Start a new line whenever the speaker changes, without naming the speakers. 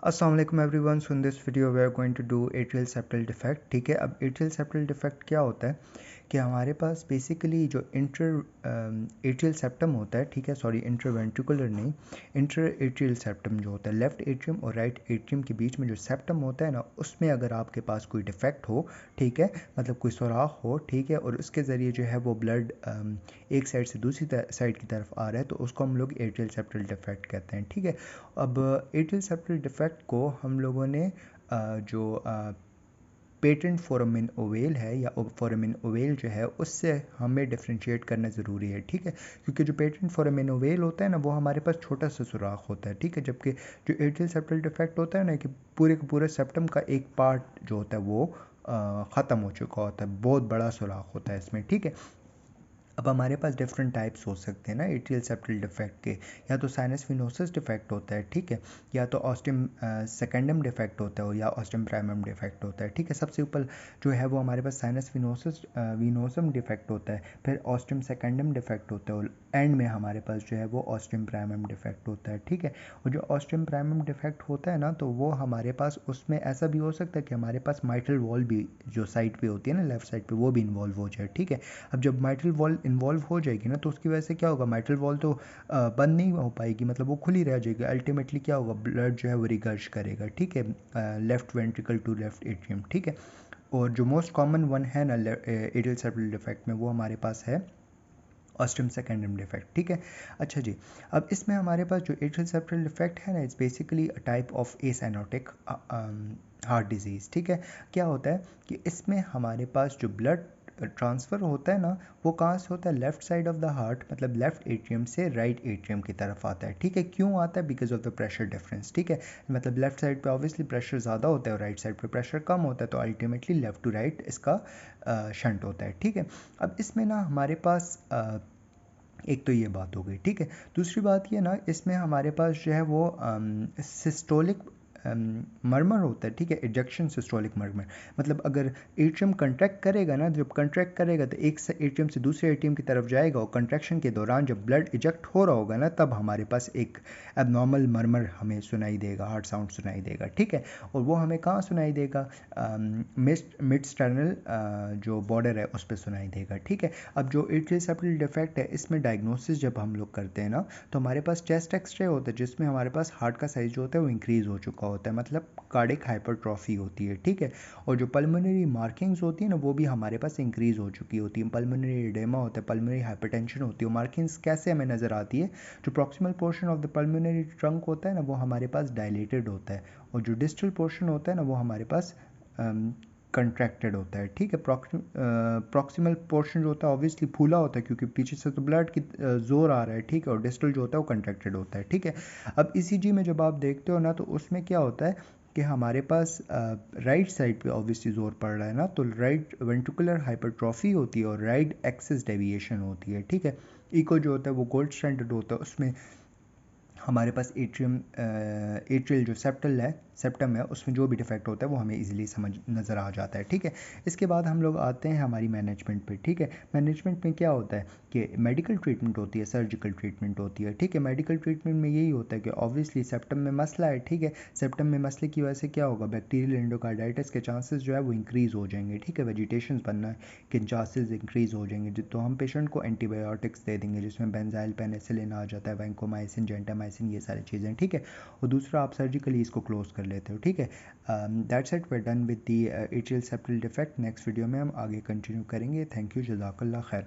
अस्सलाम वालेकुम everyone. So in this video we are going to do atrial septal defect. ठीक है, अब एट्रियल सेप्टल डिफेक्ट क्या होता है कि हमारे पास बेसिकली जो एट्रियल सेप्टम होता है, ठीक है, सॉरी इंटरवेंट्रिकुलर नहीं, इंटर एट्रियल सेप्टम जो होता है, लेफ्ट एट्रियम और राइट एट्रियम के बीच में जो सेप्टम होता है ना, उसमें अगर आपके पास कोई डिफेक्ट हो, ठीक है, मतलब कोई सुराख हो, ठीक है, और उसके ज़रिए जो है वो ब्लड एक साइड से दूसरी साइड की तरफ आ रहा है, तो उसको हम लोग एट्रियल सेप्टल डिफेक्ट कहते हैं। ठीक है, अब एट्रियल सेप्टल डिफेक्ट को हम लोगों ने जो पेटेंट फोरामेन ओवेल है या फोरामेन ओवेल जो है उससे हमें डिफ्रेंशिएट करना ज़रूरी है। ठीक है, क्योंकि जो पेटेंट फोरामेन ओवेल होता है ना, वो हमारे पास छोटा सा सुराख होता है। ठीक है, जबकि जो एट्रियल सेप्टल डिफेक्ट होता है ना, कि पूरे के पूरे सेप्टम का एक पार्ट जो होता है वो ख़त्म हो चुका होता है, बहुत बड़ा सुराख होता है इसमें। ठीक है, अब हमारे पास डिफरेंट टाइप्स हो सकते हैं ना एट्रियल सेप्टल डिफेक्ट के। या तो साइनस विनोसस डिफेक्ट होता है, ठीक है, या तो ऑस्टियम सेकेंडम डिफेक्ट होता है, या ऑस्टियम प्राइमम डिफेक्ट होता है। ठीक है, सबसे ऊपर जो है वो हमारे पास साइनस विनोसस विनोसम डिफेक्ट होता है, फिर ऑस्टियम सेकेंडम डिफेक्ट होता है, और एंड में हमारे पास जो है वो ऑस्टियम प्राइमम डिफेक्ट होता है। ठीक है, और जो ऑस्टियम प्राइमम डिफेक्ट होता है ना, तो वो हमारे पास उसमें ऐसा भी हो सकता है कि हमारे पास माइट्रल वॉल भी जो साइड पे होती है ना, लेफ्ट साइड पे, वो भी इन्वॉल्व हो जाए। ठीक है, अब जब माइट्रल वॉल इन्वॉल्व हो जाएगी ना, तो उसकी वजह से क्या होगा, माइट्रल वॉल तो बंद नहीं हो पाएगी, मतलब वो खुली रह जाएगी। अल्टीमेटली क्या होगा, ब्लड जो है वो रिगर्श करेगा। ठीक है, left ventricle to left atrium. ठीक है, और जो मोस्ट कॉमन वन है ना एट्रियल सेप्टल डिफेक्ट में, वो हमारे पास है ऑस्टियम सेकेंडम डिफेक्ट। ठीक है, अच्छा जी, अब इसमें हमारे पास जो एट्रियल सेप्टल डिफेक्ट है ना, it's basically a type of acyanotic heart disease. ठीक है, क्या होता है कि इसमें हमारे पास जो ब्लड ट्रांसफ़र होता है ना, वो कहाँ से होता है, left side of the heart, मतलब लेफ़्ट एट्रियम से राइट एट्रियम की तरफ आता है। ठीक है, क्यों आता है, because of the pressure difference. ठीक है, मतलब लेफ़्ट साइड पे ऑब्वियसली प्रेशर ज़्यादा होता है और राइट साइड पे प्रेशर कम होता है, तो अल्टीमेटली लेफ़्ट टू राइट इसका शंट होता है। ठीक है, अब इसमें ना हमारे पास एक तो ये बात हो गई। ठीक है, दूसरी बात ये ना, इसमें हमारे पास जो है वो सिस्टोलिक मर्मर होता है। ठीक है, इजेक्शन सिस्टोलिक मर्मर, मतलब अगर एट्रियम कंट्रैक्ट करेगा ना, जब कंट्रैक्ट करेगा तो एक एट्रियम से दूसरे एट्रियम की तरफ जाएगा, और कंट्रैक्शन के दौरान जब ब्लड इजेक्ट हो रहा होगा ना, तब हमारे पास एक एबनॉर्मल मर्मर हमें सुनाई देगा, हार्ट साउंड सुनाई देगा। ठीक है, और वो हमें कहाँ सुनाई देगा, मिड स्टर्नल जो बॉर्डर है उस पर सुनाई देगा। ठीक है, अब जो एट्रियल सेप्टल डिफेक्ट है, इसमें डायग्नोसिस जब हम लोग करते हैं ना, तो हमारे पास चेस्ट एक्सरे होता है, जिसमें हमारे पास हार्ट का साइज जो होता है वो इंक्रीज़ हो चुका होता है, मतलब कार्डिक हाइपरट्रॉफी होती है। ठीक है, और जो पल्मोनरी मार्किंग्स होती है ना, वो भी हमारे पास इंक्रीज़ हो चुकी होती है। पल्मोनरी एडेमा होता है, पल्मोनरी हाइपरटेंशन होती है। मार्किंग्स कैसे हमें नज़र आती है, जो proximal portion of the pulmonary trunk होता है ना, वो हमारे पास डायलेटेड होता है, और जो डिस्टल पोर्शन होता है ना, वो हमारे पास कंट्रैक्टेड होता है। ठीक है, प्रॉक्सिमल पोर्शन जो होता है ऑब्वियसली फूला होता है, क्योंकि पीछे से तो ब्लड की जोर आ रहा है। ठीक है, और डिस्टल जो होता है वो कंट्रैक्टेड होता है। ठीक है, अब ईसीजी में जब आप देखते हो ना, तो उसमें क्या होता है कि हमारे पास राइट साइड पे ऑब्वियसली जोर पड़ रहा है ना, तो राइट वेंट्रिकुलर हाइपरट्रॉफी होती है और राइट एक्सिस डेविएशन होती है। ठीक है, इको जो होता है वो गोल्ड स्टैंडर्ड होता है, उसमें हमारे पास एट्रियल जो सेप्टम है, उसमें जो भी डिफेक्ट होता है वो हमें इजीली समझ नज़र आ जाता है। ठीक है, इसके बाद हम लोग आते हैं हमारी मैनेजमेंट पे। ठीक है, मैनेजमेंट में क्या होता है कि मेडिकल ट्रीटमेंट होती है, सर्जिकल ट्रीटमेंट होती है। ठीक है, मेडिकल ट्रीटमेंट में यही होता है कि ऑब्वियसली सेप्टम में मसला है। ठीक है, सेप्टम में मसले की वजह से क्या होगा, बैक्टीरियल एंडोकार्डाइटिस के चांसेस जो है वो इंक्रीज़ हो जाएंगे। ठीक है, वेजिटेशन बनना के चांसेस इंक्रीज़ हो जाएंगे, तो हम पेशेंट को एंटीबायोटिक्स दे देंगे, जिसमें बेंजाइल पेनिसिलिन आ जाता है, वैंकोमाइसिन, जेंटामाइसिन, ये सारी चीज़ें। ठीक है, और दूसरा आप सर्जिकली इसको क्लोज कर लेते हो। ठीक है, that's it, we done with the atrial septal defect. Next video में हम आगे कंटिन्यू करेंगे। थैंक यू, जज़ाकल्लाह खैर।